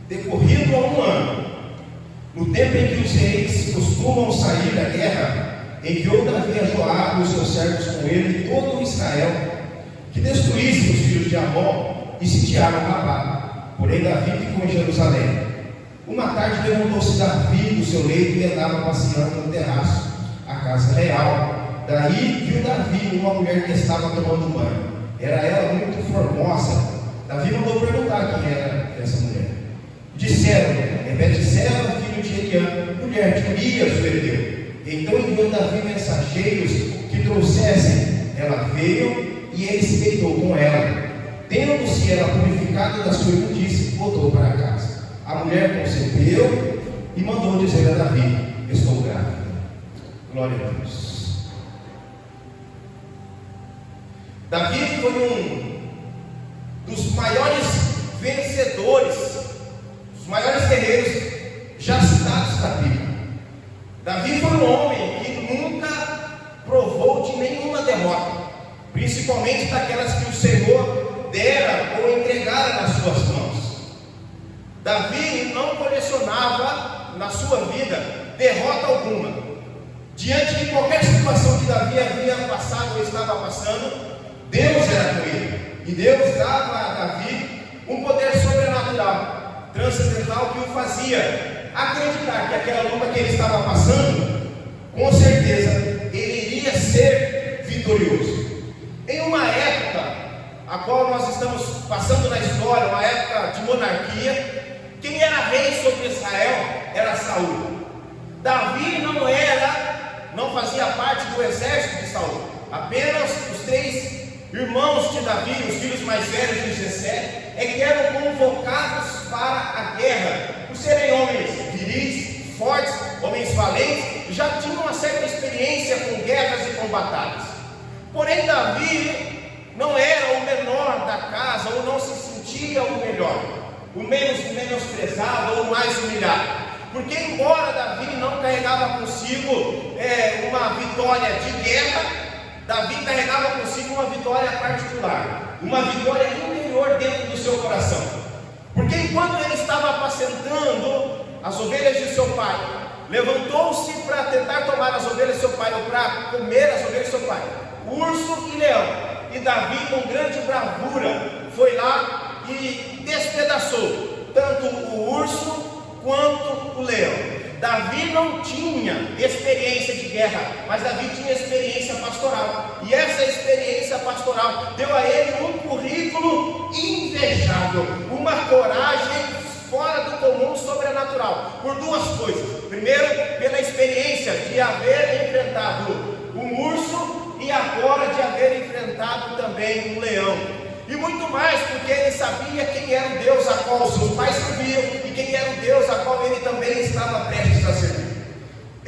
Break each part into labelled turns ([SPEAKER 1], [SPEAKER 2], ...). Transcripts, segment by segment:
[SPEAKER 1] Decorrido a um ano, no tempo em que os reis costumam sair da guerra, enviou Davi a Joabe e os seus servos com ele e todo o Israel, que destruíssem os filhos de Amon e sitiaram Rabá. Porém Davi ficou em Jerusalém. Uma tarde levantou-se Davi do seu leito e andava passeando no terraço, a casa real. Daí viu Davi uma mulher que estava tomando banho. Era ela muito formosa. Davi mandou perguntar quem era essa mulher. Disseram: é Betseba, filho de Eliã, mulher de Urias o herdeu. Então enviou Davi mensageiros que trouxessem. Ela veio e ele se deitou com ela. Tendo-se ela purificado da sua imundice, voltou para casa. A mulher concebeu e mandou dizer a Davi: estou grávida. Glória a Deus. Davi foi um dos maiores vencedores, os maiores guerreiros já citados da Bíblia. Davi foi um homem que nunca provou de nenhuma derrota, principalmente daquelas que o Senhor dera ou entregara nas suas mãos. Davi não colecionava na sua vida derrota alguma. Diante de qualquer situação que Davi havia passado ou estava passando, Deus era com ele. E Deus dava a Davi um poder sobrenatural, transcendental, que o fazia acreditar que aquela luta que ele estava passando, com certeza, ele iria ser vitorioso. Em uma época, a qual nós estamos passando na história, uma época de monarquia, quem era rei sobre Israel era Saul. Davi não fazia parte do exército de Saul. Apenas os 3 irmãos de Davi, os filhos mais velhos de Jessé, é que eram convocados para a guerra, por serem homens viris, fortes, homens valentes, já tinham uma certa experiência com guerras e com batalhas. Porém Davi não era o menor da casa, ou não se sentia o melhor, o menosprezado ou o mais humilhado. Porque embora Davi não carregava consigo uma vitória de guerra, Davi carregava consigo uma vitória particular, uma vitória interior dentro do seu coração. Porque enquanto ele estava apacentando as ovelhas de seu pai, levantou-se para tentar tomar as ovelhas de seu pai, ou para comer as ovelhas de seu pai, urso e leão. E Davi, com grande bravura, foi lá e despedaçou tanto o urso quanto o leão. Davi não tinha experiência de guerra, mas Davi tinha experiência pastoral. E essa experiência pastoral deu a ele um currículo invejável, uma coragem fora do comum, sobrenatural, por 2 coisas. Primeiro, pela experiência de haver enfrentado um urso e agora de haver enfrentado também um leão. E muito mais porque ele sabia quem era o Deus a qual os seus pais serviam e quem era o Deus a qual ele também estava prestes a servir.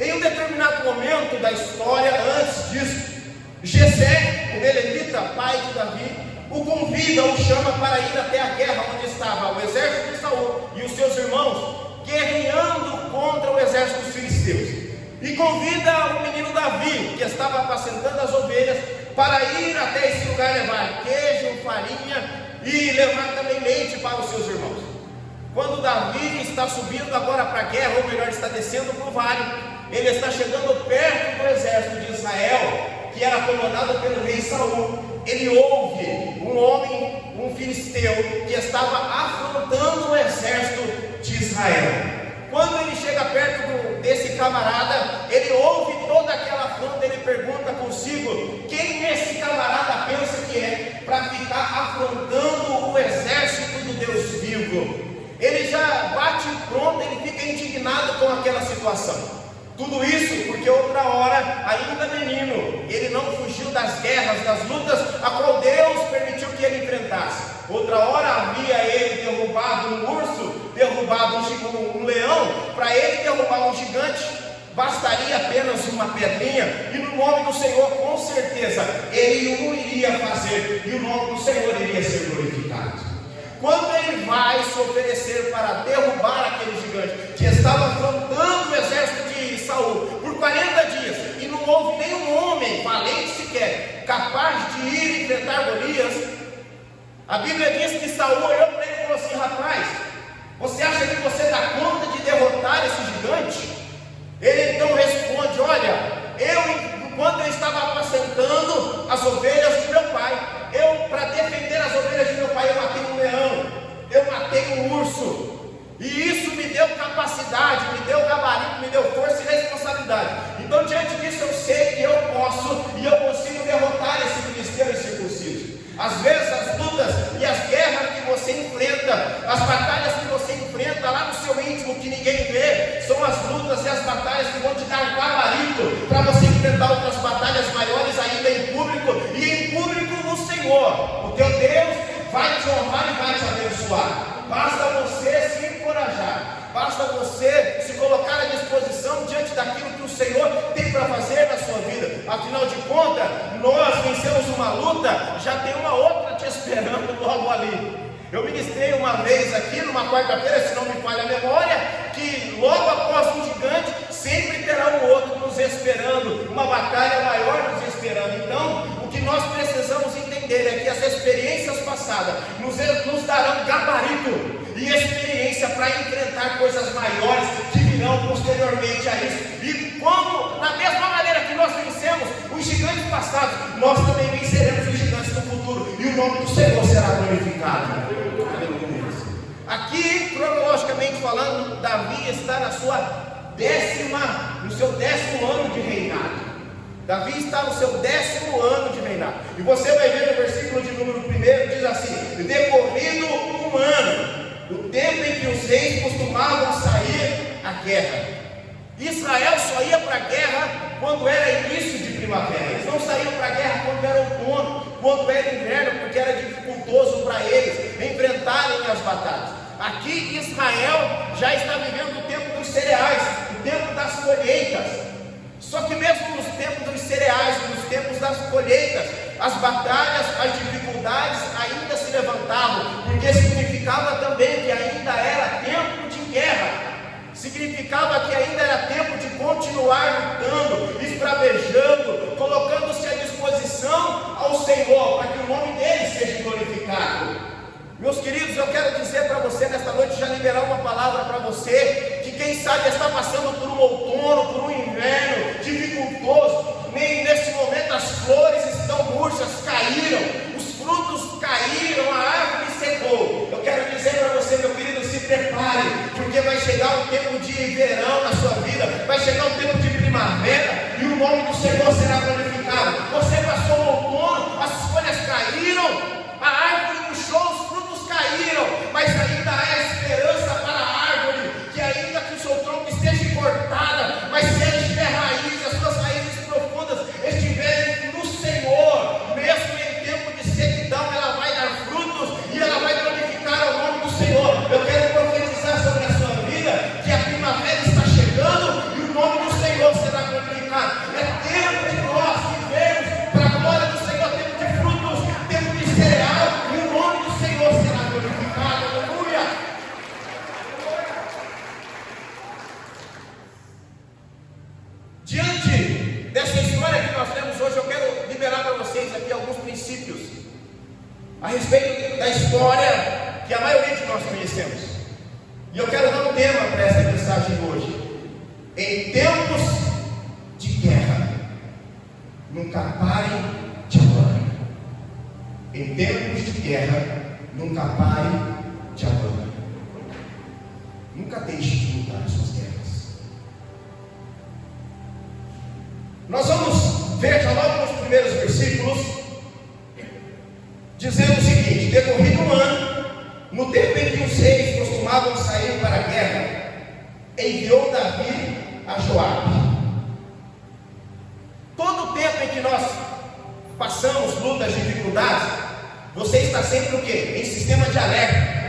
[SPEAKER 1] Em um determinado momento da história, antes disso, Jessé, o Belemita, pai de Davi, o convida, o chama para ir até a guerra onde estava o exército de Saul e os seus irmãos guerreando contra o exército dos filisteus. E convida o menino Davi, que estava apacentando as ovelhas, para ir até esse lugar levar queijo, farinha e levar também leite para os seus irmãos. Quando Davi está subindo agora para a guerra, ou melhor, está descendo para o vale, ele está chegando perto do exército de Israel, que era comandado pelo rei Saul. Ele ouve um homem, um filisteu, que estava afrontando o exército de Israel. Quando ele chega perto desse camarada, ele ouve toda aquela afronta, ele pergunta consigo: quem esse camarada pensa que é para ficar afrontando o exército do Deus vivo? Ele já bate pronto, ele fica indignado com aquela situação. Tudo isso porque outra hora, ainda menino, ele não fugiu das guerras, das lutas a qual Deus permitiu que ele enfrentasse. Outra hora havia ele derrubado um urso, derrubado um leão. Para ele derrubar um gigante, bastaria apenas uma pedrinha, e no nome do Senhor, com certeza, ele o iria fazer, e o nome do Senhor iria ser glorificado. Quando ele vai se oferecer para derrubar aquele gigante que estava afrontando o exército de Saul por 40 dias, e não houve nenhum homem valente sequer capaz de ir enfrentar Golias, a Bíblia diz que Saul olhou para ele e falou assim: rapaz, você acha que recurso. E isso me deu capacidade, me deu gabarito, me deu força e responsabilidade. Então, diante disso, eu sei que eu posso e eu consigo derrotar esse ministério incircunciso. Às vezes, as lutas e as guerras que você enfrenta, as batalhas que você enfrenta lá no seu íntimo que ninguém vê, são as lutas e as batalhas que vão te dar gabarito para você enfrentar outras batalhas maiores ainda em público, e em público no Senhor. O teu Deus vai te honrar e vai te abençoar. Basta você se encorajar, basta você se colocar à disposição diante daquilo que o Senhor tem para fazer na sua vida. Afinal de contas, nós vencemos uma luta, já tem uma outra te esperando logo ali. Eu ministrei uma vez aqui, numa quarta-feira, se não me falha a memória, que logo após um gigante, sempre terá um outro nos esperando, uma batalha maior nos esperando. Então, o que nós precisamos entender é que as experiências passadas nos darão gabarito e experiência para enfrentar coisas maiores que virão posteriormente a isso. E como, da mesma maneira que nós vencemos os gigantes passados, nós também venceremos os gigantes do futuro, e o nome do Senhor será glorificado. Aqui, cronologicamente falando, Davi está no seu 10º ano de reinado. Davi está no seu 10º ano de reinado. E você vai ver no versículo de número 1, diz assim: decorrido um ano, o tempo em que os reis costumavam sair à guerra. Israel só ia para a guerra quando era início de primavera. Eles não saíam para a guerra quando era outono, quando era inverno, porque era dificultoso para eles enfrentarem as batalhas. Aqui Israel já está vivendo o tempo dos cereais, o tempo das colheitas. Só que mesmo nos tempos dos cereais, nos tempos das colheitas, as batalhas, as dificuldades ainda se levantavam, porque significava também que ainda era tempo de guerra. Significava que ainda era tempo de continuar lutando, esbravejando, colocando-se à disposição ao Senhor, para que o nome dele seja glorificado. Meus queridos, eu quero dizer para você nesta noite, já liberar uma palavra para você, que quem sabe está passando por um outono, por um inverno dificultoso, nem nesse momento as flores estão murchas, caíram, os frutos caíram, a árvore secou. Eu quero dizer para você, meu querido, se prepare, porque vai chegar um tempo de verão na sua vida, vai chegar um tempo de primavera, e o nome do Senhor será glorificado. Você passou o outono, as folhas caíram, a árvore murchou, os frutos caíram, mas ainda há esperança para a árvore, que ainda que o seu tronco esteja cortada, mas se ela tiver raízes, as suas raízes profundas estiverem no Senhor, mesmo em tempo de sequidão, ela vai dar frutos e ela vai glorificar o nome do Senhor. Eu quero profetizar sobre a sua vida que a primavera está chegando e o nome do Senhor será glorificado. É tempo de nós vivermos para a glória do Senhor, tempo de frutos, tempo de cereal, e o nome do Senhor será glorificado. Aleluia! Diante dessa história que nós temos hoje, eu quero liberar para vocês aqui alguns princípios a respeito da história que a maioria de nós conhecemos. E eu quero dar um tema para essa mensagem hoje. Em tempos de guerra, nunca parem de adorar. Em tempos de guerra, nunca parem de adorar. Nunca deixe de lutar as suas guerras. Nós vamos ver já logo nos primeiros versículos, dizendo o seguinte: decorrido um ano, no tempo em que os reis costumavam sair para a guerra, enviou Davi a Joabe. Todo o tempo em que nós passamos lutas, dificuldades, você está sempre o quê? Em sistema de alerta.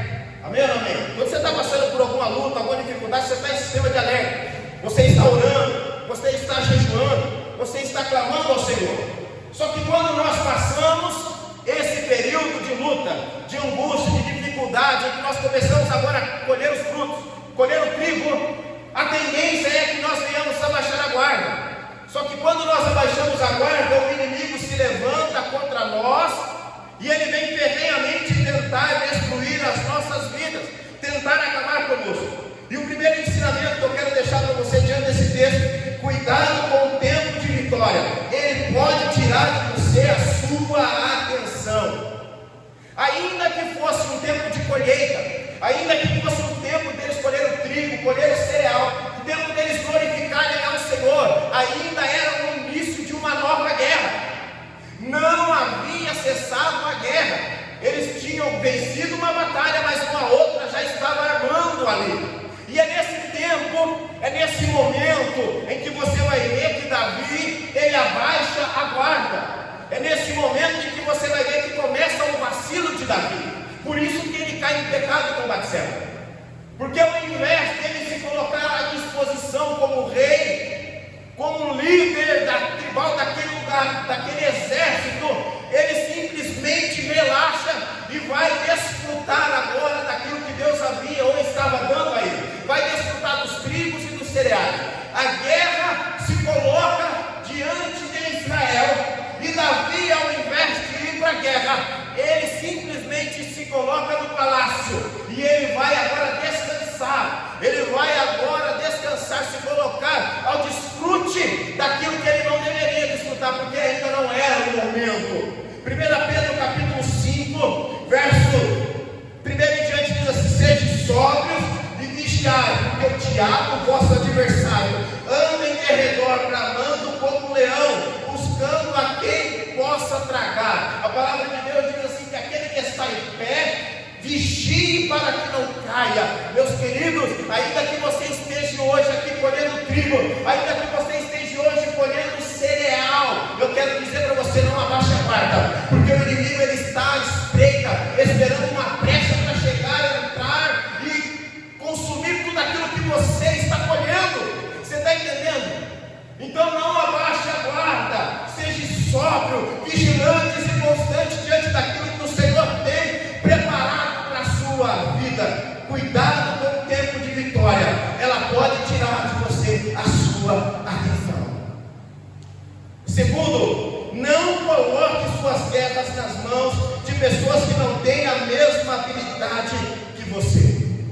[SPEAKER 1] Amém ou não amém? Quando você está passando por alguma luta, alguma dificuldade, você está em sistema de alerta. Você está orando, você está jejuando, você está clamando ao Senhor. Só que quando nós passamos esse período de luta, de angústia, de dificuldade, em que nós começamos agora a colher os frutos, colher o trigo, a tendência é que nós venhamos a baixar a guarda. Só que quando nós abaixamos a guarda, o inimigo se levanta contra nós e ele vem ferrenhamente tentar destruir as nossas vidas, tentar acabar conosco. E o primeiro ensinamento que eu quero deixar para você diante desse texto: cuidado com o tempo de vitória. Ele pode tirar de você a sua atenção. Ainda que fosse um tempo de colheita, ainda que fosse um cereais. A guerra se coloca diante de Israel, e Davi, ao invés de ir para a guerra, ele simplesmente se coloca no palácio, e ele vai agora descansar, se colocar ao desfrute daquilo que ele não deveria desfrutar, porque ainda não era o momento. 1 Pedro capítulo 5, verso 1 em diante diz assim: sede sóbrios e vigiai, porque o diabo, vosso adversário, anda em derredor, bramando como um leão, buscando a quem possa tragar. A palavra de Deus diz assim: que aquele que está em pé, vigie para que não caia. Meus queridos, ainda que você esteja hoje aqui colhendo trigo, ainda que você esteja hoje colhendo cereal, eu quero dizer para você: não abaixe a guarda, porque o inimigo ele está à espreita, esperando uma brecha para chegar, entrar e consumir tudo aquilo que você está colhendo. Você está entendendo? Então não abaixe a guarda, seja sóbrio, vigilantes e constantes diante daquilo que o Senhor tem preparado para a sua vida. Cuidado com o tempo de vitória, ela pode tirar de você a sua atenção. Segundo, não coloque suas guerras nas mãos de pessoas que não têm a mesma habilidade que você.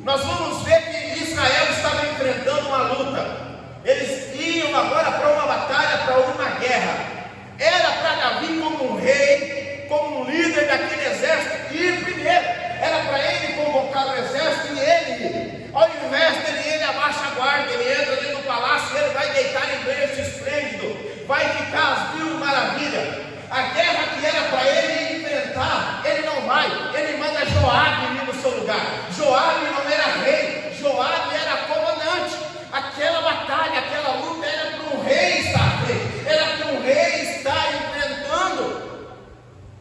[SPEAKER 1] Nós vamos ver que Israel estava enfrentando uma luta. Eles iam agora para uma batalha, para uma guerra. Era para Davi, como um rei, como um líder daquele exército, ir primeiro. Era para ele convocar o exército e ele, ao invés dele, ele abaixa a guarda, ele entra dentro do palácio, ele vai deitar em berço esplêndido, vai ficar às mil maravilhas. A guerra que era para ele enfrentar, ele não vai, ele manda Joabe ir no seu lugar. Joabe não era rei, Joabe era comandante. Aquela batalha, aquela luta era para um rei estar à frente, era para um rei estar enfrentando.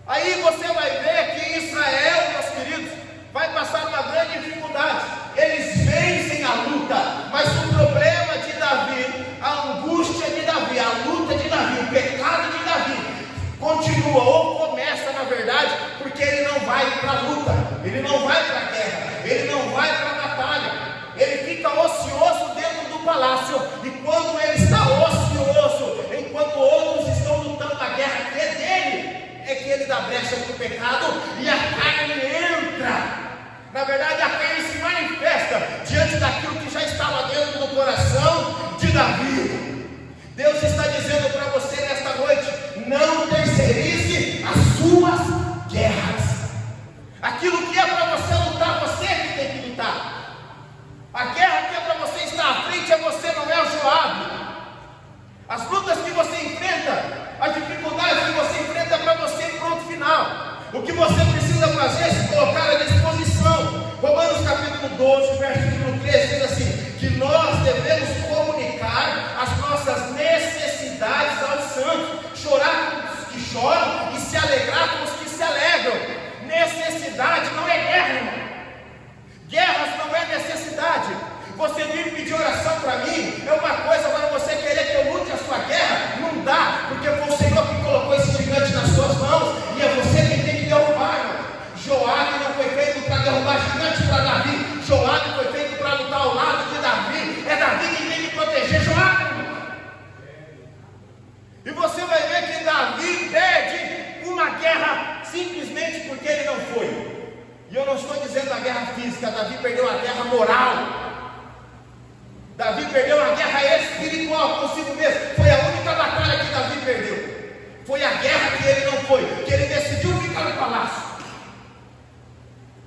[SPEAKER 1] Aí você vai ver que Israel, meus queridos, vai passar uma grande dificuldade. Eles vencem a luta, mas o problema de Davi, a angústia de Davi, a luta de Davi, o pecado de Davi continua, ou começa na verdade, porque ele não vai para a luta, ele não vai para a guerra, ele não vai para a batalha, ele fica ocioso dentro do palácio. E quando ele está ocioso, enquanto outros estão lutando a guerra que é dele, é que ele dá brecha para o pecado e a carne entra. Na verdade, a carne se manifesta diante daquilo que já estava dentro do coração de Davi. Deus está dizendo para você nesta noite: não terceirize as suas guerras. Aquilo que é para você lutar, você que tem que lutar. A guerra que é para você estar à frente é você, não é o Joabe. As lutas que você enfrenta, as dificuldades que você enfrenta é para você ir para o final. O que você precisa fazer é se colocar à disposição. Romanos capítulo 12, versículo 13 diz assim: que nós devemos comunicar as nossas necessidades aos santos, chorar com os que choram e se alegrar com os que se alegram. Necessidade não é guerra, irmão. Guerras não é necessidade. Você vir pedir oração para mim é uma coisa, agora você querer que eu lute a sua guerra, não dá, porque foi o Senhor que colocou esse gigante nas suas mãos, e é você quem tem que derrubar, irmão. Joabe não foi feito para derrubar gigante para Davi, Joabe foi feito para lutar ao lado de Davi, é Davi quem tem que proteger Joabe, irmão. E você vai ver que Davi perde uma guerra simplesmente porque ele não foi. E eu não estou dizendo a guerra física, Davi perdeu a guerra moral. Davi perdeu a guerra espiritual consigo mesmo. Foi a única batalha que Davi perdeu. Foi a guerra que ele não foi, que ele decidiu ficar no palácio.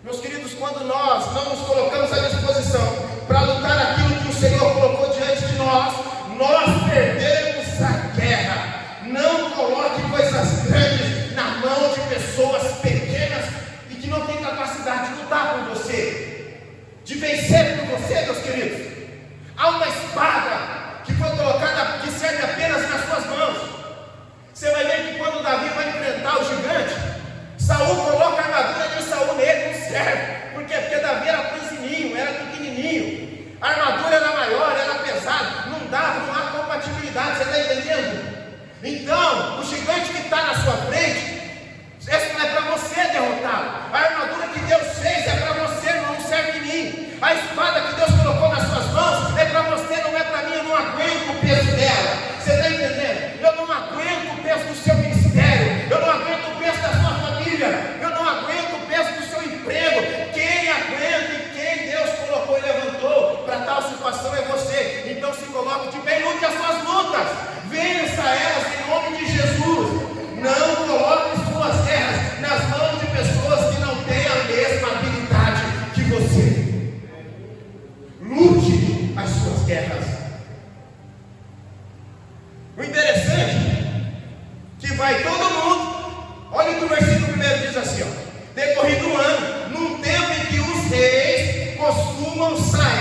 [SPEAKER 1] Meus queridos, quando nós não nos colocamos à disposição para lutar aquilo que o Senhor colocou diante de nós, nós perdemos a guerra. Não coloque coisas grandes na mão de pessoas pequenas e que não têm capacidade de lutar por você, de vencer por você, meus queridos. Há uma espada que foi colocada, que serve apenas nas suas mãos. Você vai ver que quando Davi vai enfrentar o gigante, Saul coloca a armadura de Saul nele, não serve. Por quê? Porque Davi era pequenininho, era pequenininho. A armadura era maior, era pesada, não dava, não há compatibilidade, você está entendendo? Então, o gigante que está na sua frente, esse não é para você derrotá-lo. A armadura que Deus fez é para você, não serve de mim. A espada que Deus colocou nas suas mãos é para você, não é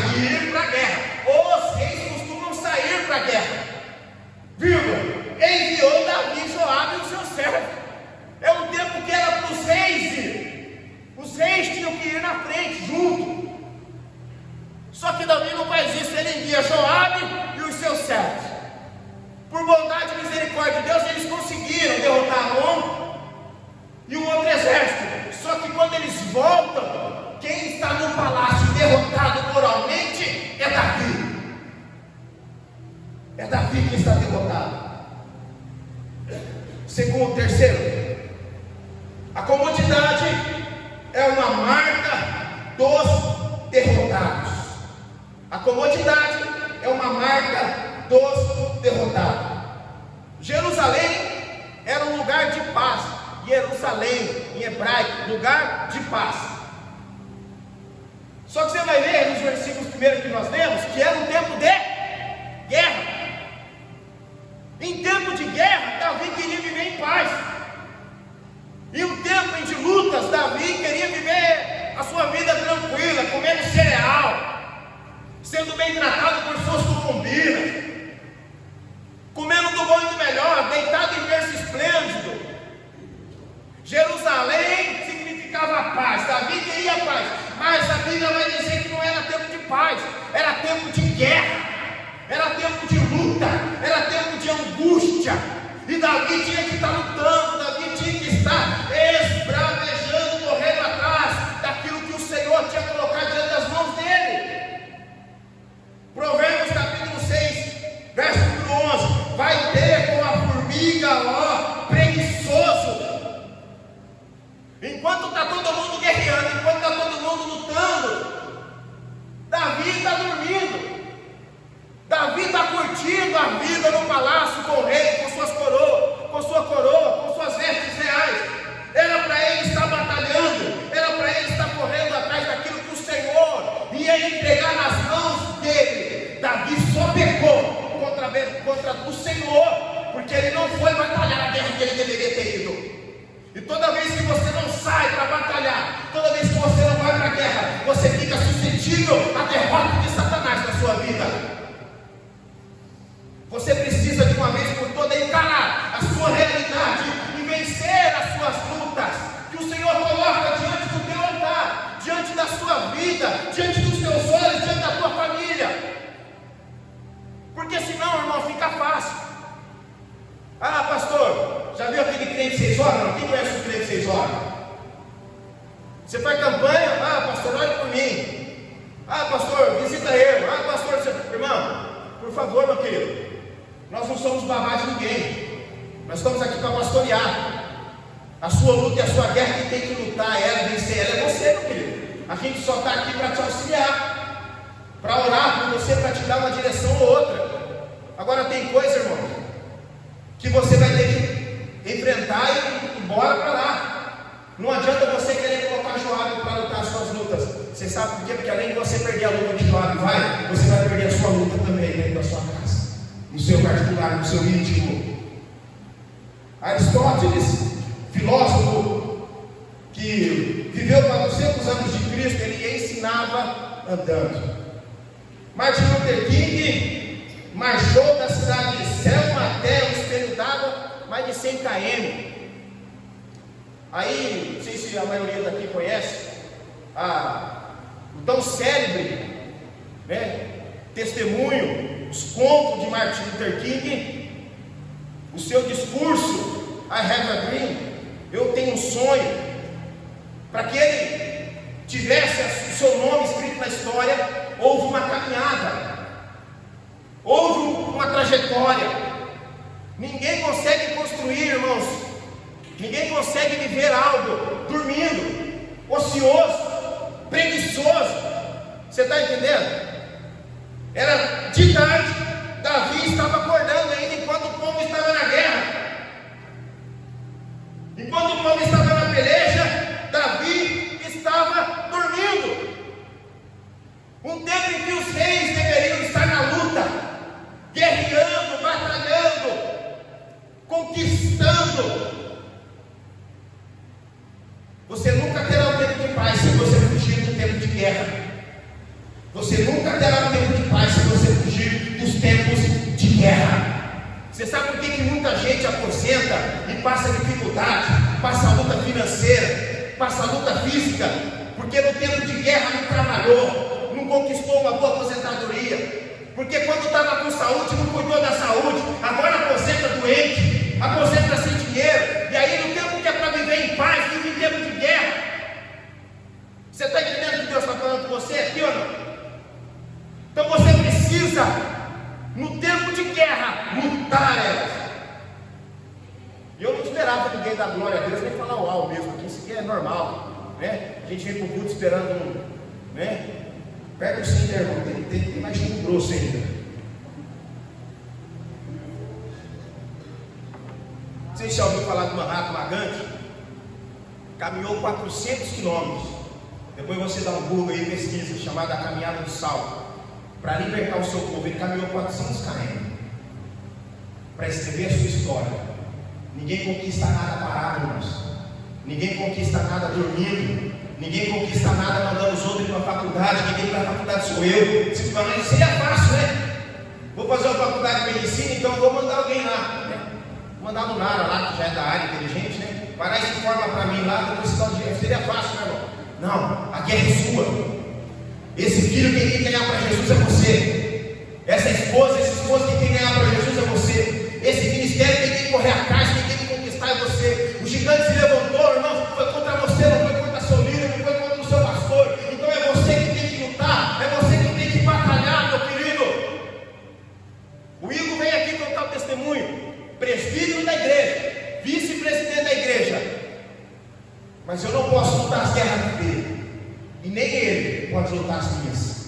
[SPEAKER 1] sair para a guerra. Os reis costumam sair para a guerra. Vírgula. Enviou Davi, Joabe e os seus servos. É um tempo que era para os reis ir. Os reis tinham que ir na frente, junto. Só que Davi não faz isso. Ele envia Joabe e os seus servos. Por bondade e misericórdia de Deus, eles conseguiram derrotar Amon e um outro exército. Só que quando eles voltam, quem está no palácio derrotado moralmente é Davi. É Davi que está derrotado. Segundo, terceiro, a comodidade é uma marca dos derrotados. A comodidade é uma marca dos derrotados. Jerusalém era um lugar de paz. Jerusalém, em hebraico, lugar de paz. Só que você vai ver nos versículos primeiros que nós lemos que era um tempo de guerra. Em tempo de guerra, Davi queria viver em paz. Em um tempo de lutas, Davi queria viver a sua vida tranquila, comendo cereal, sendo bem tratado por suas concubinas, comendo do bom e do melhor, deitado em berço esplêndido. Jerusalém significava paz. Davi queria paz, mas a Bíblia vai dizer que não era tempo de paz, era tempo de guerra, era tempo de luta, era tempo de angústia. E Davi tinha que estar lutando, Davi tinha que estar esbravejando, correndo atrás daquilo que o Senhor tinha colocado diante das mãos dele. Provérbios capítulo 6, verso 11: vai ter com a formiga, ó, preguiçoso. Enquanto está todo mundo guerreando, enquanto está todo mundo lutando, Davi está dormindo. Davi está curtindo a vida no palácio com o rei, com suas coroas, com sua coroa, com suas vestes reais. Era para ele estar batalhando, era para ele estar correndo atrás daquilo que o Senhor ia entregar nas mãos dele. Davi só pecou contra o Senhor, porque ele não foi batalhar a guerra que ele deveria ter ido. E toda vez que você não sai para batalhar, toda vez que você não vai para a guerra, você fica suscetível à derrota de Satanás na sua vida. Você precisa de uma vez por todas encarar a sua realidade e vencer as suas lutas que o Senhor coloca diante do teu altar, diante da sua vida, diante dos teus olhos, diante da tua família. Porque senão, irmão, fica fácil. Ah, pastor, já viu aquele crente 6 horas? Não? Quem conhece o crente 6 horas? Você faz campanha? Ah, pastor, olhe por mim. Ah, pastor, visita eu. Ah, pastor, você... Irmão, por favor, meu querido, nós não somos babás de ninguém. Nós estamos aqui para pastorear. A sua luta e a sua guerra, quem tem que lutar ela, vencer ela é você, meu querido. A gente só está aqui para te auxiliar, para orar por você, para te dar uma direção ou outra. Agora tem coisa, irmão, que você vai ter que enfrentar e ir embora para lá. Não adianta você querer colocar Joabe para lutar as suas lutas. Você sabe por quê? Porque além de você perder a luta de Joabe, você vai perder a sua luta também dentro da sua casa, no seu particular, no seu íntimo. Aristóteles, filósofo que viveu 400 anos de Cristo, ele ensinava andando. Martin Luther King marchou da cidade de Selma até o Espelho d'Água, mais de 100 km. Aí, não sei se a maioria daqui conhece o tão célebre, né, testemunho, os contos de Martin Luther King, o seu discurso, I have a dream, eu tenho um sonho. Para que ele tivesse o seu nome escrito na história, houve uma caminhada, houve uma trajetória. Ninguém consegue construir, irmãos, ninguém consegue viver algo dormindo, ocioso, preguiçoso. Você está entendendo? Era de tarde, Davi estava acordando ainda enquanto o povo estava na guerra. Enquanto o povo estava na peleja, Davi estava dormindo. Um tempo em que os reis deveriam estar na luta, guerreando, batalhando, conquistando. Você nunca terá um tempo de paz se você fugir do tempo de guerra. Você nunca terá um tempo de paz se você fugir dos tempos de guerra. Você sabe por que muita gente aposenta e passa dificuldade, passa luta financeira, passa luta física? Porque no tempo de guerra não trabalhou, não conquistou uma boa aposentadoria. Porque quando estava com saúde, não cuidou da saúde. Agora aposenta doente, aposenta sem dinheiro. E aí no tempo que é para viver em paz, vive em tempo de guerra. Você está entendendo o que Deus está falando com você aqui ou não? Então você precisa, no tempo de guerra, lutar elas. E eu não esperava ninguém dar glória a Deus, nem falar uau mesmo, porque isso aqui é normal, né? A gente vem para o culto esperando, né? Pega o cinto, irmão, tem mais chumbo grosso ainda. Vocês já ouviram falar de Mahatma Gandhi? Caminhou 400 quilômetros. Depois você dá um Google aí e pesquisa, chamada Caminhada do Sal, para libertar o seu povo. Ele caminhou 400 km para escrever a sua história. Ninguém conquista nada parado, irmãos. Ninguém conquista nada dormindo. Ninguém conquista nada mandando os outros ir para a faculdade. Ninguém para a faculdade sou eu. Se falar isso seria fácil, né? Vou fazer uma faculdade de medicina, então vou mandar alguém lá, né? Vou mandar no Nara lá, que já é da área inteligente, né? Vai lá e se forma para mim lá, depois se dá um dinheiro. Seria fácil, né, irmão? Não, a guerra é sua. Esse filho quem tem que ganhar para Jesus é você. Essa esposa, esse esposo quem tem que ganhar para Jesus é você. Esse ministério quem tem que correr atrás, quem tem que conquistar é você. O gigante se levantou, irmão, foi contra você, não foi contra seu líder, não foi contra o seu pastor. Então é você que tem que lutar, é você que tem que batalhar, meu querido. O Igor vem aqui contar o testemunho. Presbítero da igreja, vice-presidente da igreja. Mas eu não posso lutar as guerras dele, e nem ele pode lutar as minhas,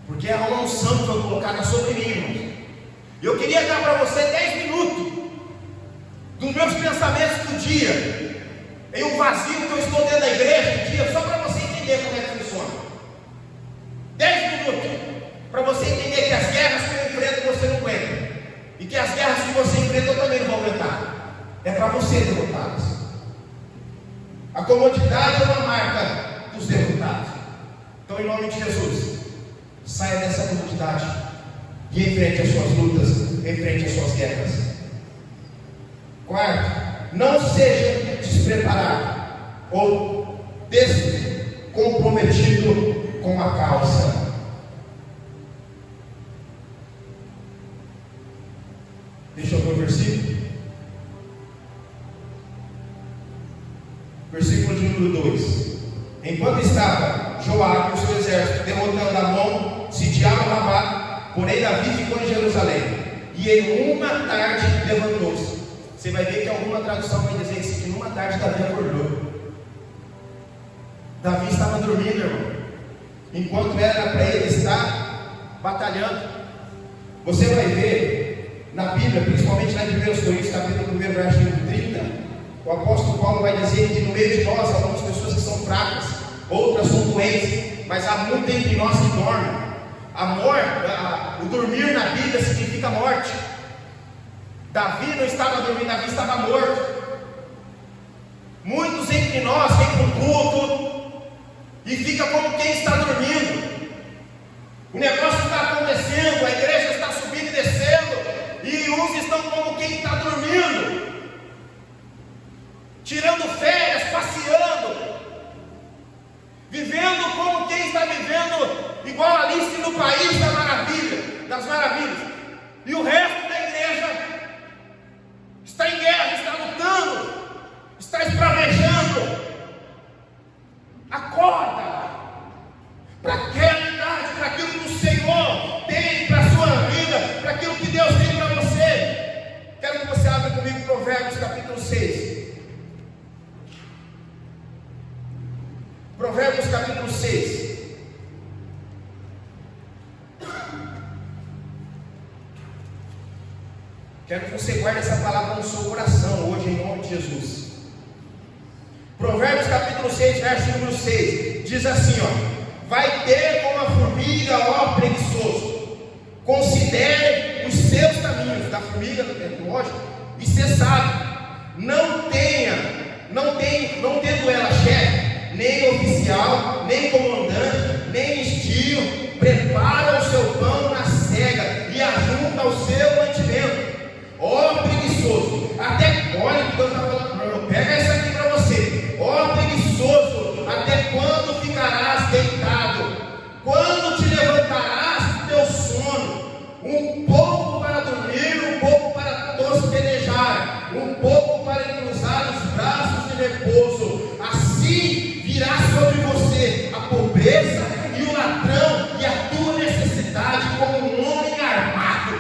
[SPEAKER 1] porque é uma unção que foi colocada sobre mim, irmãos. Eu queria dar para você 10 minutos dos meus pensamentos do dia, em um vazio que eu estou dentro da igreja do dia, só para você entender como é que funciona. 10 minutos para você entender que as guerras que eu enfrento você não aguenta, e que as guerras que você enfrenta eu também não vou aguentar. É para você derrotá-las. A comodidade é uma marca dos derrotados. Então, em nome de Jesus, saia dessa comodidade e enfrente as suas lutas, enfrente as suas guerras. Quarto, não seja despreparado ou descomprometido com a causa. Deixa eu ver o versículo. Versículo de número 2. Enquanto estava Joabe e o seu exército derrotando Amon, sitiaram Rabá, porém Davi ficou em Jerusalém. E em uma tarde levantou-se. Você vai ver que alguma tradução vai dizer isso, que numa tarde Davi acordou. Davi estava dormindo, irmão, enquanto era para ele estar batalhando. Você vai ver na Bíblia, principalmente lá em 1 Coríntios, capítulo 1, versículo 30, o apóstolo Paulo vai dizer que no meio de nós há algumas pessoas que são fracas, outras são doentes, mas há muito entre nós que dormem. O dormir na Bíblia significa morte. Davi não estava dormindo, Davi estava morto. Muitos entre nós vêm para o culto e fica como quem está dormindo. O negócio está acontecendo, a igreja está subindo e descendo, e uns estão como quem está dormindo, tirando férias, passeando, vivendo como quem está vivendo igual Alice no País das Maravilhas, e o resto da igreja está em guerra, está lutando, está esbravejando. Acorda para a realidade, para aquilo que o Senhor tem para a sua vida, para aquilo que Deus tem para você. Quero que você abra comigo Provérbios capítulo 6. Provérbios capítulo 6. Quero que você guarde essa palavra no seu coração hoje, em nome de Jesus. Provérbios capítulo 6, verso número 6, diz assim, ó: vai ter como a formiga, ó preguiçoso, considere os seus caminhos, da formiga, lógico, e ser sábio, não tendo ela chefe, nem oficial, nem comandante, nem estio, prepara o seu pão na cega e ajunta o seu mantimento. Ó preguiçoso, até olha que Deus está falando, pega essa aqui para você. Ó preguiçoso, até quando ficarás deitado? Quando te levantarás do teu sono? Um pouco para dormir, um pouco para tosquenejar, um pouco para cruzar os braços de repouso. Assim virá sobre você a pobreza e o ladrão e a tua necessidade como um homem armado.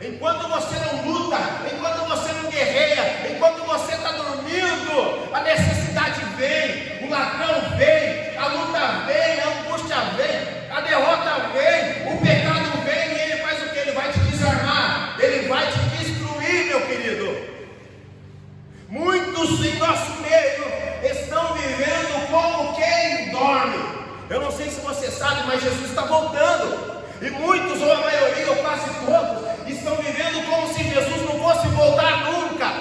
[SPEAKER 1] Enquanto você não luta, enquanto você não guerreia, enquanto você está dormindo, a necessidade vem, o ladrão vem, a luta vem, a angústia vem, a derrota vem, o pecado vem, e ele faz o que? Ele vai te desarmar, ele vai te destruir, meu querido. Muitos em nosso meio estão vivendo como quem dorme. Eu não sei se você sabe, mas Jesus está voltando. E muitos, ou a maioria, ou quase todos, estão vivendo como se Jesus não fosse voltar nunca.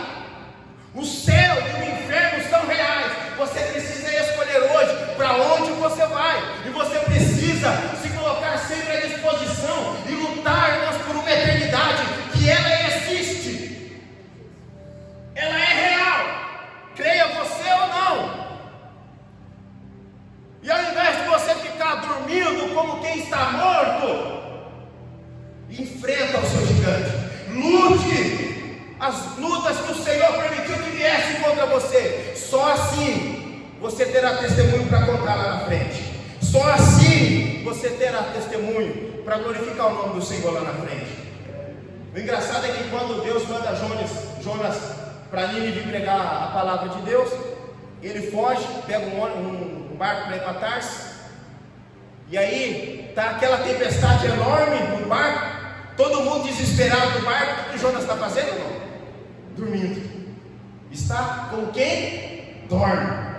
[SPEAKER 1] O céu e o inferno são reais. Você precisa escolher hoje para onde você vai. E você precisa se colocar sempre à disposição e lutar por uma eternidade que ela existe. Ela é real. Creia você ou não. E ao invés de você ficar dormindo como quem está morto, enfrenta o seu gigante. Lute as lutas que o Senhor permitiu que viessem contra você. Só assim você terá testemunho para contar lá na frente. Só assim você terá testemunho para glorificar o nome do Senhor lá na frente. O engraçado é que quando Deus manda Jonas para Nínive pregar a palavra de Deus, ele foge, pega um barco para ir para Tarsis, e aí está aquela tempestade enorme no barco, todo mundo desesperado no barco. O que Jonas está fazendo, irmão? Dormindo. Está com quem? Dorme.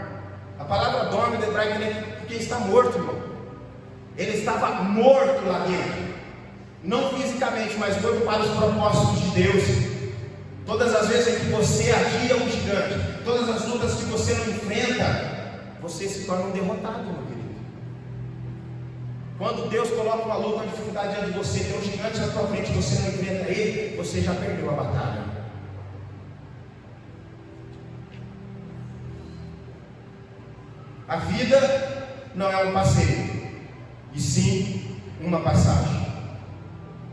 [SPEAKER 1] A palavra dorme no hebraico é porque está morto, irmão. Ele estava morto lá dentro, não fisicamente, mas morto para os propósitos de Deus. Todas as vezes em que você adia um gigante, todas as lutas que você não enfrenta, você se torna um derrotado, meu querido. Quando Deus coloca uma luta, uma dificuldade diante de você, tem um gigante na tua frente, você não enfrenta ele, você já perdeu a batalha. A vida não é um passeio, e sim uma passagem.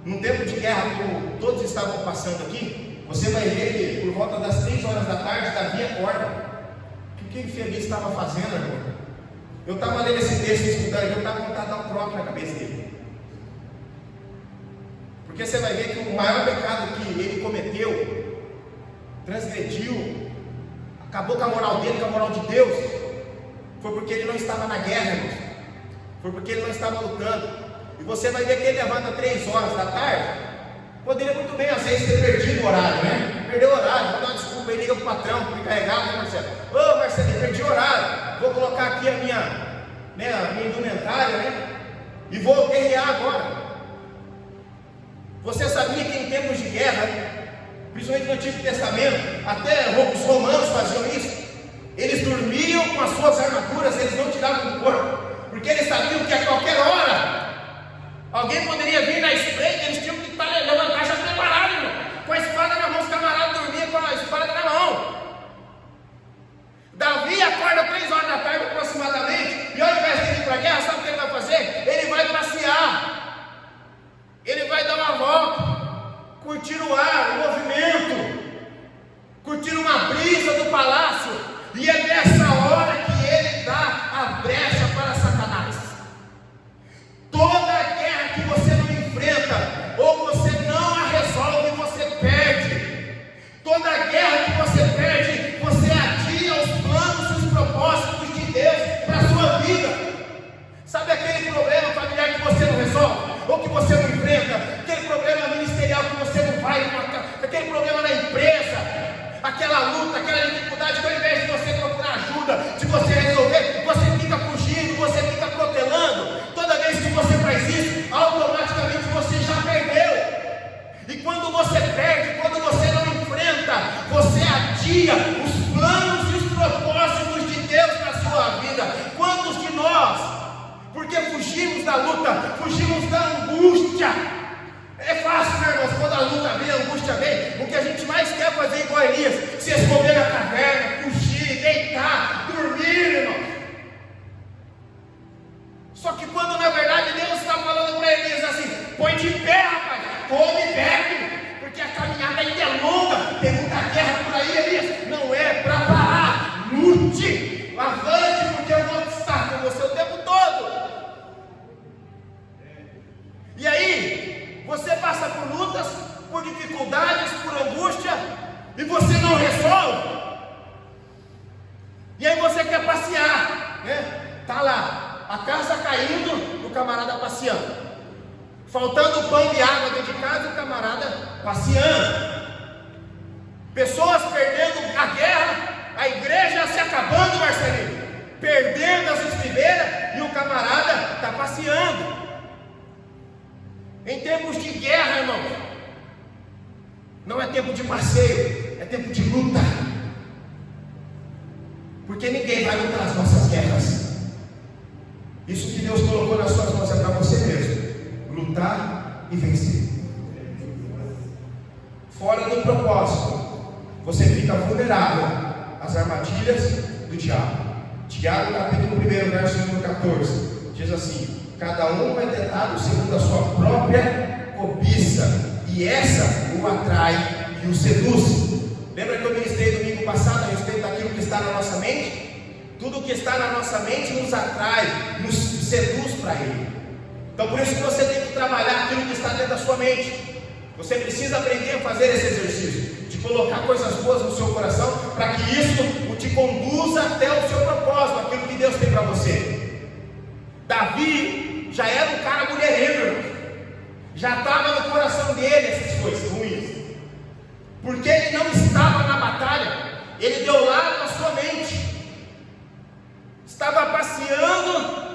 [SPEAKER 1] Num tempo de guerra, como todos estavam passando aqui, você vai ver que por volta das 3 horas da tarde, Davi acorda. O que infeliz estava fazendo, irmão? Eu estava lendo esse texto, estudando, eu estava com um próprio na cabeça dele. Porque você vai ver que o maior pecado que ele cometeu, transgrediu, acabou com a moral dele, com a moral de Deus, foi porque ele não estava na guerra, irmão. Foi porque ele não estava lutando. E você vai ver que ele levanta 3 horas da tarde. Poderia muito bem, às vezes, ter perdido o horário, né? Perdeu o horário, vou dar uma desculpa aí, liga para o patrão, para me carregar, né, Marcelo? Ô Marcelo, eu perdi o horário, vou colocar aqui a minha indumentária, né? E vou guerrear agora. Você sabia que em tempos de guerra, principalmente no Antigo Testamento, até os romanos faziam isso? Eles dormiam com as suas armaduras, eles não tiravam do corpo, porque eles sabiam que a qualquer hora alguém poderia vir na espreita, eles tinham que levantar já preparado, irmão, com a espada na mão. Os camaradas dormiam com a espada na mão. Davi acorda 3 horas da tarde aproximadamente, e ao invés de ir para a guerra, sabe o que ele vai fazer? Ele vai passear, ele vai dar uma volta, curtir o ar, o movimento, curtir uma brisa do palácio, e é nessa hora que ele dá a brecha para Satanás. Toda guerra que você não angústia. É fácil, né, irmãos? Quando a luta vem, a angústia vem, o que a gente mais quer fazer igual Elias, se esconder na caverna, fugir, deitar, dormir, irmão. Só que quando na verdade Deus está falando para Elias assim: põe de pé, rapaz, come e bebe, porque a caminhada ainda é longa, tem muita guerra por aí, Elias. Não é para parar, lute, avante, porque eu vou estar com você o tempo todo. E aí, você passa por lutas, por dificuldades, por angústia, e você não resolve. E aí você quer passear, né? Tá lá, a casa caindo, o camarada passeando. Faltando pão e água dentro de casa, o camarada passeando. Pessoas perdendo a guerra, a igreja se acabando, Marcelinho, perdendo as estribeiras, e o camarada está passeando. Em tempos de guerra, irmão, não é tempo de passeio, é tempo de luta. Porque ninguém vai lutar as nossas guerras. Isso que Deus colocou nas suas mãos é para você mesmo: lutar e vencer. Fora do propósito, você fica vulnerável às armadilhas do diabo. Tiago capítulo 1, verso número 14, diz assim: cada um é tentado segundo a sua própria cobiça, e essa o atrai e o seduz. Lembra que eu ministrei domingo passado a respeito daquilo que está na nossa mente? Tudo que está na nossa mente nos atrai, nos seduz para ele. Então por isso que você tem que trabalhar aquilo que está dentro da sua mente. Você precisa aprender a fazer esse exercício, de colocar coisas boas no seu coração, para que isso te conduza até o seu propósito, aquilo que Deus tem para você. Davi já era um cara mulherengo, irmão. Já estava no coração dele essas coisas ruins. Porque ele não estava na batalha, ele deu lado à sua mente. Estava passeando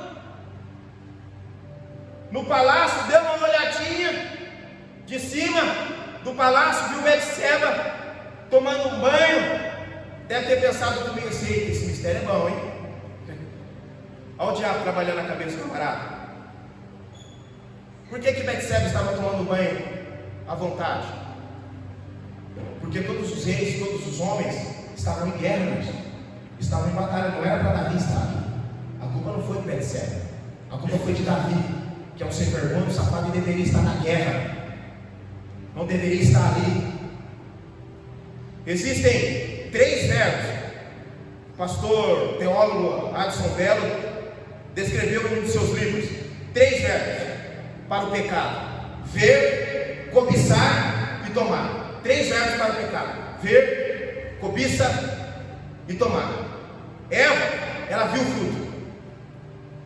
[SPEAKER 1] no palácio, deu uma olhadinha de cima do palácio, viu Betseba tomando um banho. Deve ter pensado comigo assim: esse mistério é bom, hein? Olha o diabo trabalhando na cabeça do camarada. Por que Betseba estava tomando banho à vontade? Porque todos os reis, todos os homens estavam em guerra, irmãos. Estavam em batalha, não era para Davi estar ali. A culpa não foi de Betseba, a culpa foi de Davi, que é um sem vergonha, um safado, e deveria estar na guerra, não deveria estar ali. Existem 3 verbos. O pastor teólogo Adson Belo descreveu em um de seus livros 3 verbos para o pecado: ver, cobiçar e tomar. 3 verbos para o pecado: ver, cobiça e tomar. Eva, ela viu o fruto,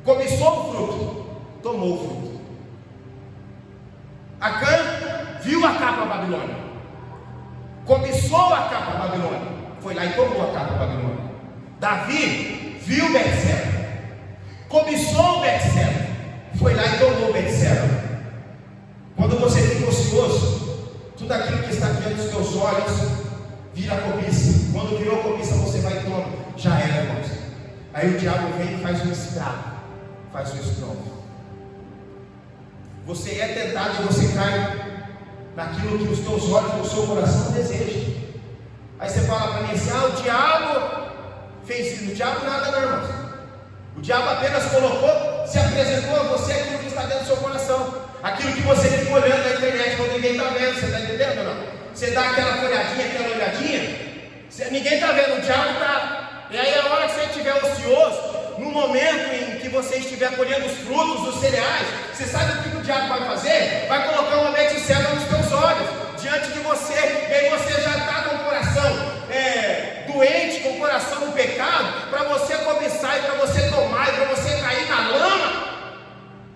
[SPEAKER 1] cobiçou o fruto, tomou o fruto. Acã viu a capa babilônica, cobiçou a capa babilônica, foi lá e tomou a capa babilônica. Davi viu Betseba, cobiçou Betseba, foi lá e tomou Betseba. Quando você fica ocioso, tudo aquilo que está diante dos teus olhos vira cobiça. Quando virou cobiça, você vai e toma. Já era, irmãos. Aí o diabo vem e faz um estrago, faz um estrondo. Você é tentado e você cai naquilo que os teus olhos, o seu coração desejam. Aí você fala para mim assim: o diabo fez isso. O diabo nada, não, irmãos. O diabo apenas colocou, se apresentou a você aquilo que está dentro do seu coração, aquilo que você fica olhando na internet quando ninguém está vendo. Você está entendendo ou não? Você dá aquela folhadinha, aquela olhadinha, ninguém está vendo, o diabo está. E aí a hora que você estiver ocioso, no momento em que você estiver colhendo os frutos, os cereais, você sabe o que o diabo vai fazer? Vai colocar uma Betseba nos teus olhos, diante de você, e aí você já está com o coração doente, com o coração no pecado, para você cobiçar e para você tomar e para você cair na lama.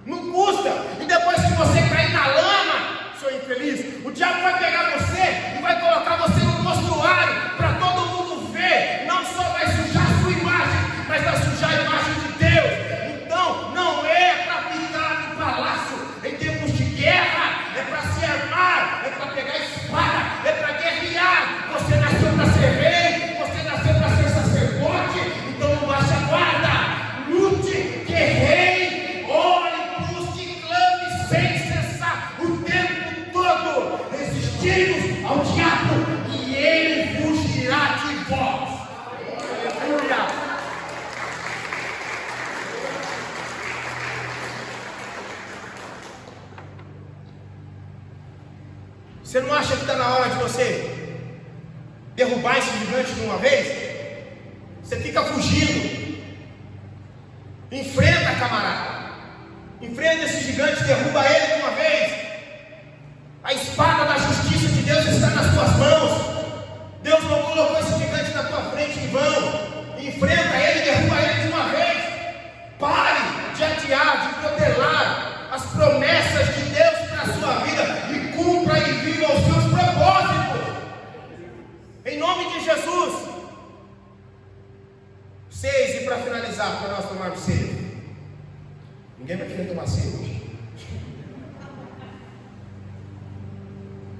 [SPEAKER 1] Não custa. E depois que você cair na lama, seu infeliz, o diabo vai pegar você e vai colocar você no mostruário para todo mundo ver. Não só vai sujar a sua imagem, mas vai sujar a imagem de Deus. Então não é para ficar no palácio em tempos de guerra. Você não acha que está na hora de você derrubar esse gigante de uma vez? Você fica fugindo. Enfrenta, camarada. Enfrenta esse gigante, derruba ele de uma vez. A espada da justiça de Deus está nas tuas mãos. Deus não colocou esse gigante na tua frente em vão. Enfrenta ele, derruba ele de uma vez. Pare de adiar, de protelar as promessas de Deus para a sua vida e cumpra e viva os seus propósitos. Em nome de Jesus. 6, e para finalizar, para nós tomarmos ceia. Ninguém vai querer tomar ceia hoje.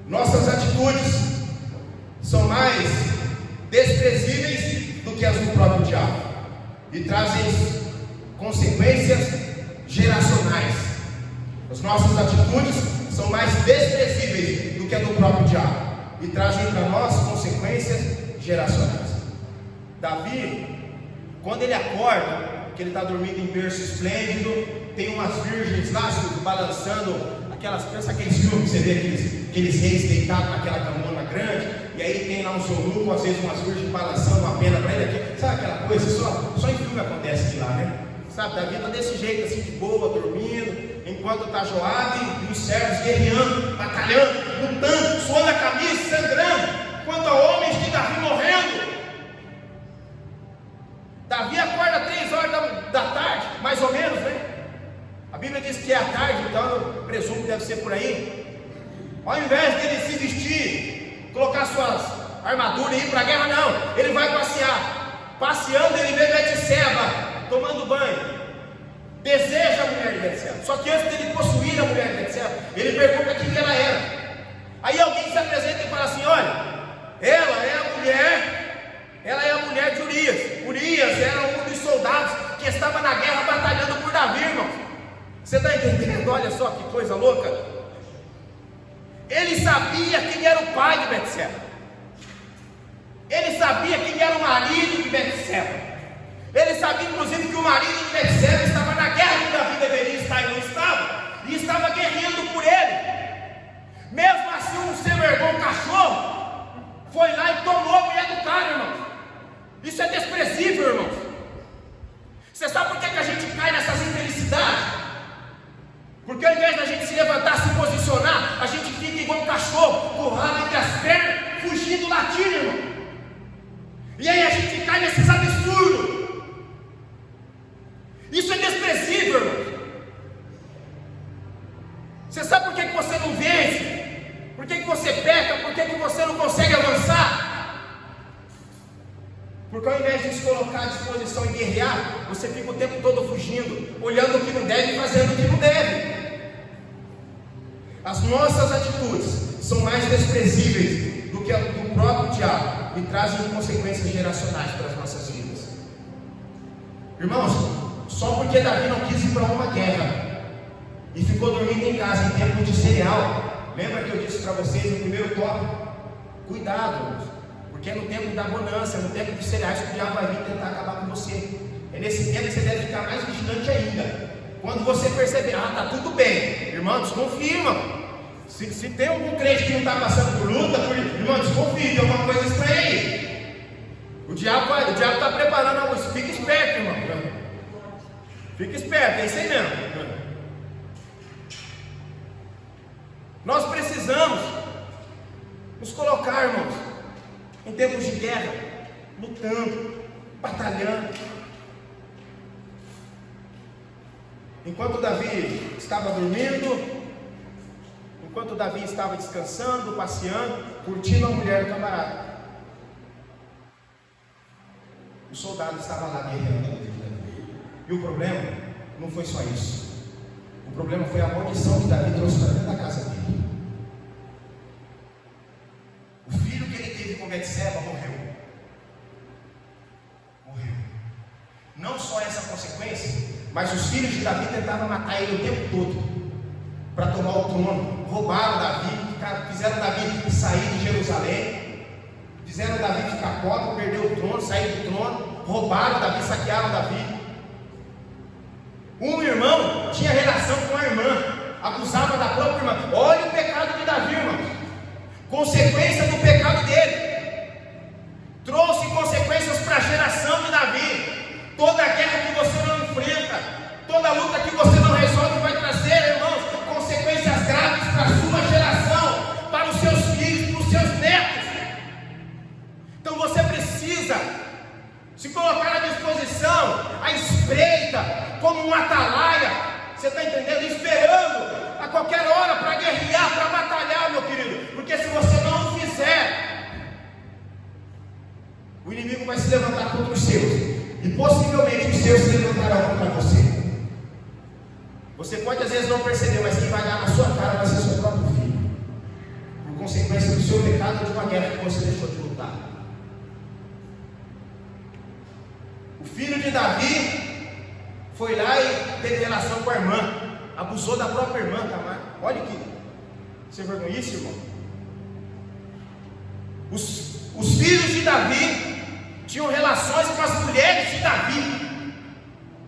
[SPEAKER 1] Nossas atitudes são mais desprezíveis do que as do próprio diabo e trazem consequências geracionais. As nossas atitudes são mais desprezíveis do que a do próprio diabo e trazem para nós consequências geracionais. Davi, quando ele acorda, que ele está dormindo em berço esplêndido, tem umas virgens lá balançando pensa aqueles filmes que você vê aqueles reis deitados naquela camona grande, e aí tem lá um eunuco, às vezes umas virgens balançando uma pena para ele aqui, sabe aquela coisa? Só em filme acontece de lá, né? Sabe, Davi está desse jeito, assim, de boa, dormindo, enquanto está Joabe e os servos guerreando, batalhando, lutando, suando a camisa, sangrando, enquanto há homens de Davi morrendo. Davi acorda 3 horas da tarde, mais ou menos, né? A Bíblia diz que é à tarde, então eu presumo que deve ser por aí. Ao invés dele se vestir, colocar suas armaduras e ir para a guerra, não. Ele vai passear. Passeando, ele vê Betseba tomando banho. Deseja a mulher de Betseba. Só que antes dele possuir a mulher de Betseba, ele pergunta quem que ela era. Aí alguém se apresenta e fala assim: olha, ela é a mulher de Urias. Urias era um dos soldados que estava na guerra batalhando por Davi, irmão. Você está entendendo? Olha só que coisa louca. Ele sabia quem era o pai de Betseba. Ele sabia quem era o marido de Betseba. Ele sabia inclusive que o marido de Betseba estava na guerra que Davi deveria estar e não estava, e estava guerreando por ele. Mesmo assim, um sem vergonha, um cachorro, foi lá e tomou a mulher do cara, irmão. Isso é desprezível, irmão. Você sabe por que a gente cai nessas infelicidades? Porque ao invés da gente se levantar, se posicionar, a gente fica igual um cachorro, com o rabo entre as pernas, fugindo latindo, irmão. E aí a gente cai nesses absurdos. Isso é desprezível, irmão. Você sabe por que você não vence? Por que você peca? Por que você não consegue avançar? Porque ao invés de se colocar à disposição e guerrear, você fica o tempo todo fugindo, olhando o que não deve e fazendo o que não deve. As nossas atitudes são mais desprezíveis do que a do próprio diabo e trazem consequências geracionais para as nossas vidas. Irmãos, só porque Davi não quis ir para uma guerra e ficou dormindo em casa em tempo de cereal, lembra que eu disse para vocês no primeiro tópico? Cuidado, irmãos. Porque é no tempo da bonança, é no tempo dos cereais que o diabo vai vir tentar acabar com você. É nesse tempo que você deve ficar mais vigilante ainda. Quando você perceber, está tudo bem, irmão, desconfia, irmão. Se tem algum crente que não está passando por luta, irmão, desconfia, tem alguma coisa estranha aí. O diabo está preparando algo. Fica esperto, irmão. Fica esperto, é isso aí mesmo. Nós precisamos nos colocar, irmãos, em tempos de guerra, lutando, batalhando. Enquanto Davi estava dormindo, enquanto Davi estava descansando, passeando, curtindo a mulher do camarada, o soldado estava lá guerreando. E o problema não foi só isso. O problema foi a maldição que Davi trouxe para dentro da casa dele. O filho que ele teve com Betseba morreu. Não só essa consequência, mas os filhos de Davi tentavam matar ele o tempo todo para tomar o trono. Roubaram Davi, fizeram Davi sair de Jerusalém, fizeram Davi ficar pobre, perder o trono, sair do trono, roubaram Davi, saquearam Davi. Um irmão tinha relação com a irmã, acusava da própria irmã. Olha o pecado de Davi, irmão. consequência do pecado dele, trouxe consequências para a geração de Davi. Toda guerra que você não enfrenta, toda luta que você não resolve, vai trazer, irmãos, consequências graves para a sua geração, para os seus filhos, para os seus netos. Então você precisa se colocar à disposição, à espreita, como um atalaia, você está entendendo? Esperando a qualquer hora para guerrear, para batalhar, meu querido, porque se você não o fizer, o inimigo vai se levantar contra os seus, e possivelmente os seus se levantarão contra você. Você pode às vezes não perceber, mas quem vai dar na sua cara vai ser seu próprio filho, por consequência do seu pecado, de uma guerra que você deixou de lutar. O filho de Davi foi lá e teve relação com a irmã, abusou da própria irmã, Tamar. Olha que você vergonha isso, irmão. Os filhos de Davi tinham relações com as mulheres de Davi.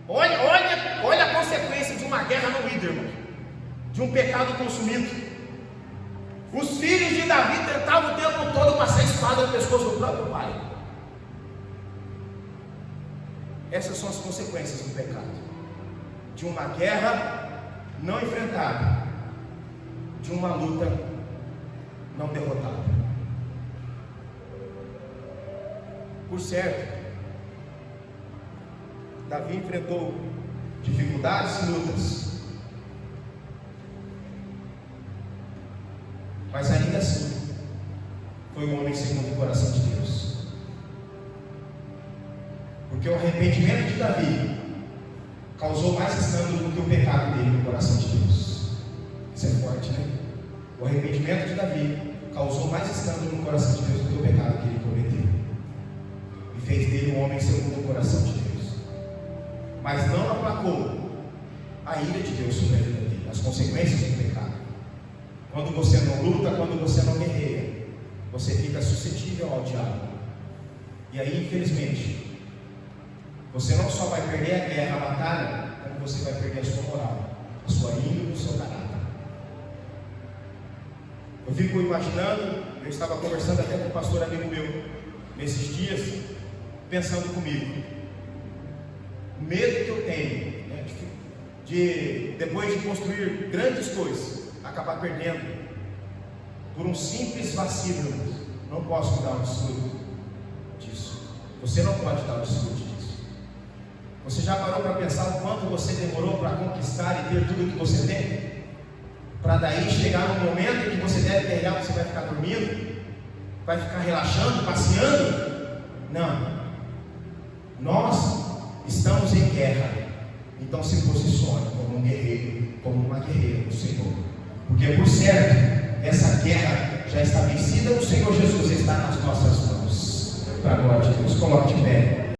[SPEAKER 1] Olha a consequência de uma guerra não ida, irmão, de um pecado consumido. Os filhos de Davi tentavam o tempo todo passar a espada no pescoço do próprio pai. Essas são as consequências do pecado, de uma guerra não enfrentada, de uma luta não derrotada. Por certo, Davi enfrentou dificuldades e lutas, mas ainda assim foi um homem segundo o coração de Deus. Porque o arrependimento de Davi causou mais escândalo do que o pecado dele no coração de Deus. Isso é forte, né? O arrependimento de Davi causou mais escândalo no coração de Deus do que o pecado que ele cometeu, e fez dele um homem segundo o coração de Deus. Mas não aplacou a ira de Deus sobre a vida dele, as consequências do pecado. Quando você não luta, quando você não guerreia, você fica suscetível ao diabo. E aí, infelizmente, você não só vai perder a guerra, a batalha, como você vai perder a sua moral, a sua índole, o seu caráter. Eu fico imaginando, eu estava conversando até com um pastor amigo meu nesses dias, pensando comigo, o medo que eu tenho, né, de depois de construir grandes coisas, acabar perdendo por um simples vacilo. Não posso dar o desfrute disso. Você não pode dar o desfrute disso. Você já parou para pensar o quanto você demorou para conquistar e ter tudo que você tem? Para daí chegar no momento em que você deve guerrear, você vai ficar dormindo? Vai ficar relaxando, passeando? Não. Nós estamos em guerra. Então se posicione como um guerreiro, como uma guerreira do Senhor. Porque por certo, essa guerra já está vencida, o Senhor Jesus está nas nossas mãos. Para a glória de Deus. Coloque de pé.